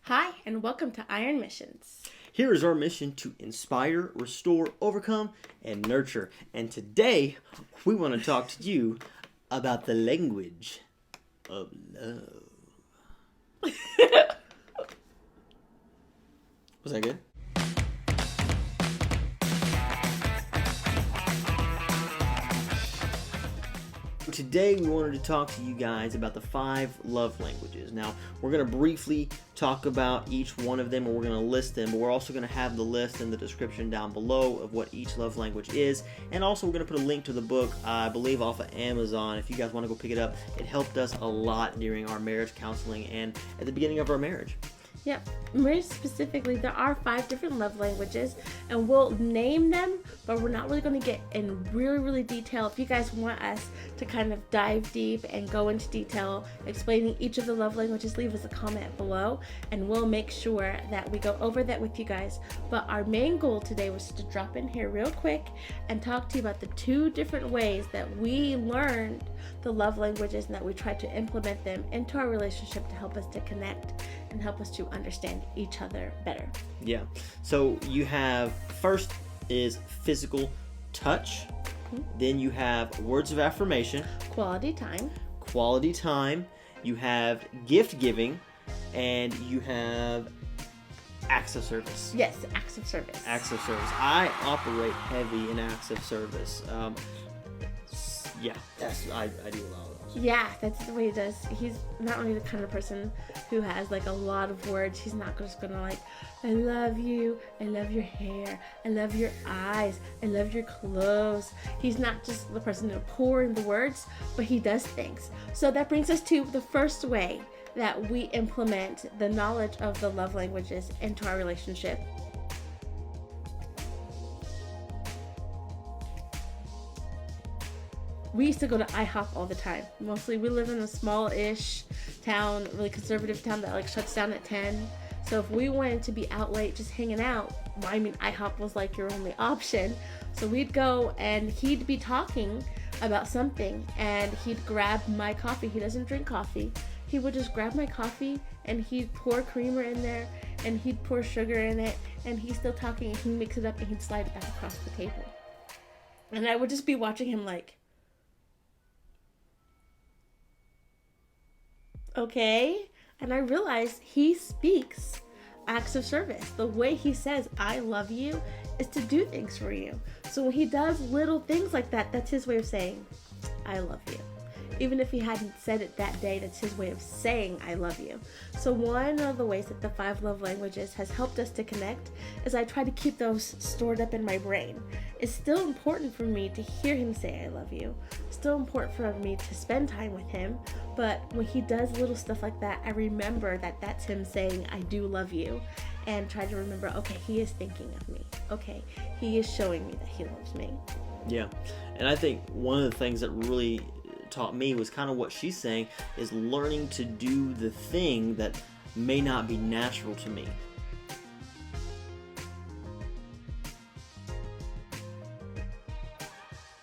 Hi, and welcome to Iron Missions. Here is our mission to inspire, restore, overcome, and nurture. And today, we want to talk to you about the language of love. Was that good? Today we wanted to talk to you guys about the 5 love languages. Now, we're going to briefly talk about each one of them, and we're going to list them, but we're also going to have the list in the description down below of what each love language is. And also we're going to put a link to the book, I believe off of Amazon, if you guys want to go pick it up. It helped us a lot during our marriage counseling and at the beginning of our marriage. Yep, very specifically, there are 5 different love languages, and we'll name them, but we're not really going to get in really detail. If you guys want us to kind of dive deep and go into detail explaining each of the love languages, leave us a comment below, and we'll make sure that we go over that with you guys. But our main goal today was to drop in here real quick and talk to you about the 2 different ways that we learned the love languages and that we tried to implement them into our relationship to help us to connect and help us to understand each other better. Yeah. So you have, first is physical touch. Then you have words of affirmation. Quality time. Quality time. You have gift giving. And you have acts of service. Yes, acts of service. Acts of service. I operate heavy in acts of service. Yeah, I do a lot of those. Yeah, that's the way he does. He's not only the kind of person who has like a lot of words. He's not just gonna like, I love you, I love your hair, I love your eyes, I love your clothes. He's not just the person to pour in the words, but he does things. So that brings us to the first way that we implement the knowledge of the love languages into our relationship. We used to go to IHOP all the time. Mostly we live in a small-ish town, really conservative town that like shuts down at 10. So if we wanted to be out late just hanging out, well, I mean, IHOP was like your only option. So we'd go and he'd be talking about something and he'd grab my coffee. He doesn't drink coffee. He would just grab my coffee and he'd pour creamer in there and he'd pour sugar in it and he's still talking and he'd mix it up and he'd slide it back across the table. And I would just be watching him like, okay, and I realized he speaks acts of service. The way he says I love you is to do things for you. So when he does little things like that, that's his way of saying I love you. Even if he hadn't said it that day, that's his way of saying I love you. So one of the ways that the 5 love languages has helped us to connect is I try to keep those stored up in my brain. It's still important for me to hear him say I love you. Still important for me to spend time with him. But when he does little stuff like that, I remember that that's him saying I do love you. And try to remember, okay, he is thinking of me. Okay, he is showing me that he loves me. Yeah. And I think one of the things that really taught me was kind of what she's saying, is learning to do the thing that may not be natural to me.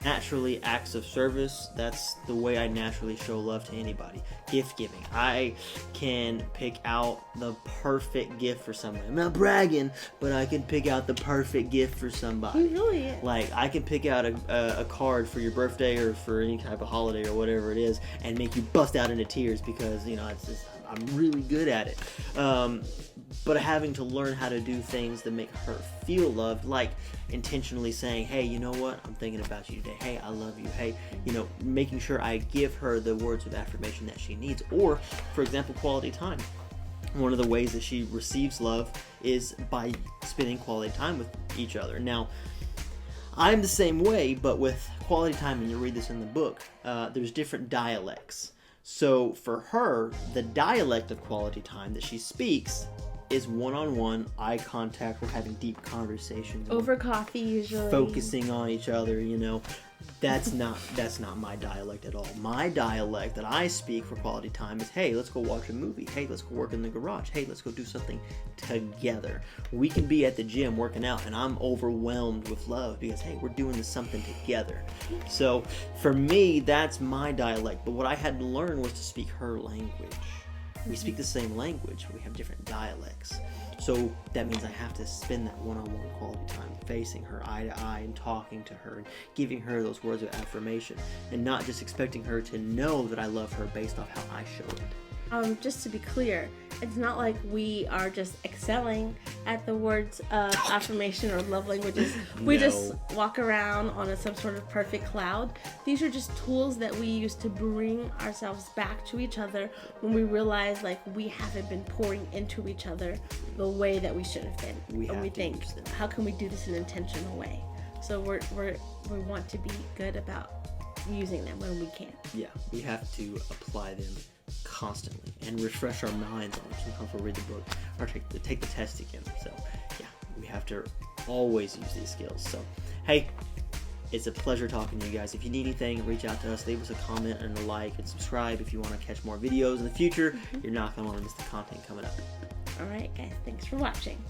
Naturally, acts of service, that's the way I naturally show love to anybody. Gift giving. I can pick out the perfect gift for somebody. I'm not bragging, but I can pick out the perfect gift for somebody. He really is. Like, I can pick out a card for your birthday or for any type of holiday or whatever it is and make you bust out into tears because, you know, it's just, I'm really good at it. But having to learn how to do things that make her feel loved, like intentionally saying, hey, you know what, I'm thinking about you today. Hey, I love you. Hey, you know, making sure I give her the words of affirmation that she needs. Or, for example, quality time. One of the ways that she receives love is by spending quality time with each other. Now, I'm the same way, but with quality time, and you'll read this in the book, there's different dialects. So for her, the dialect of quality time that she speaks is one-on-one, eye contact. We're having deep conversations. Over coffee, usually. Focusing on each other, you know. That's not my dialect at all. My dialect that I speak for quality time is, hey, let's go watch a movie. Hey, let's go work in the garage. Hey, let's go do something together. We can be at the gym working out and I'm overwhelmed with love because, hey, we're doing something together. So for me, that's my dialect. But what I had to learn was to speak her language. We speak the same language, but we have different dialects. So that means I have to spend that one-on-one quality time facing her eye to eye and talking to her and giving her those words of affirmation, and not just expecting her to know that I love her based off how I show it. Just to be clear, it's not like we are just excelling at the words of affirmation or love languages. We just walk around on some sort of perfect cloud. These are just tools that we use to bring ourselves back to each other when we realize like we haven't been pouring into each other the way that we should have been. We think, how can we do this in an intentional way? So we want to be good about using them when we can. Yeah, we have to apply them constantly and refresh our minds on them. Sometimes we'll read the book or take the test again. So yeah, we have to always use these skills. So hey, it's a pleasure talking to you guys. If you need anything, reach out to us, leave us a comment and a like, and subscribe if you want to catch more videos in the future. You're not going to want to miss the content coming up. All right, guys, thanks for watching.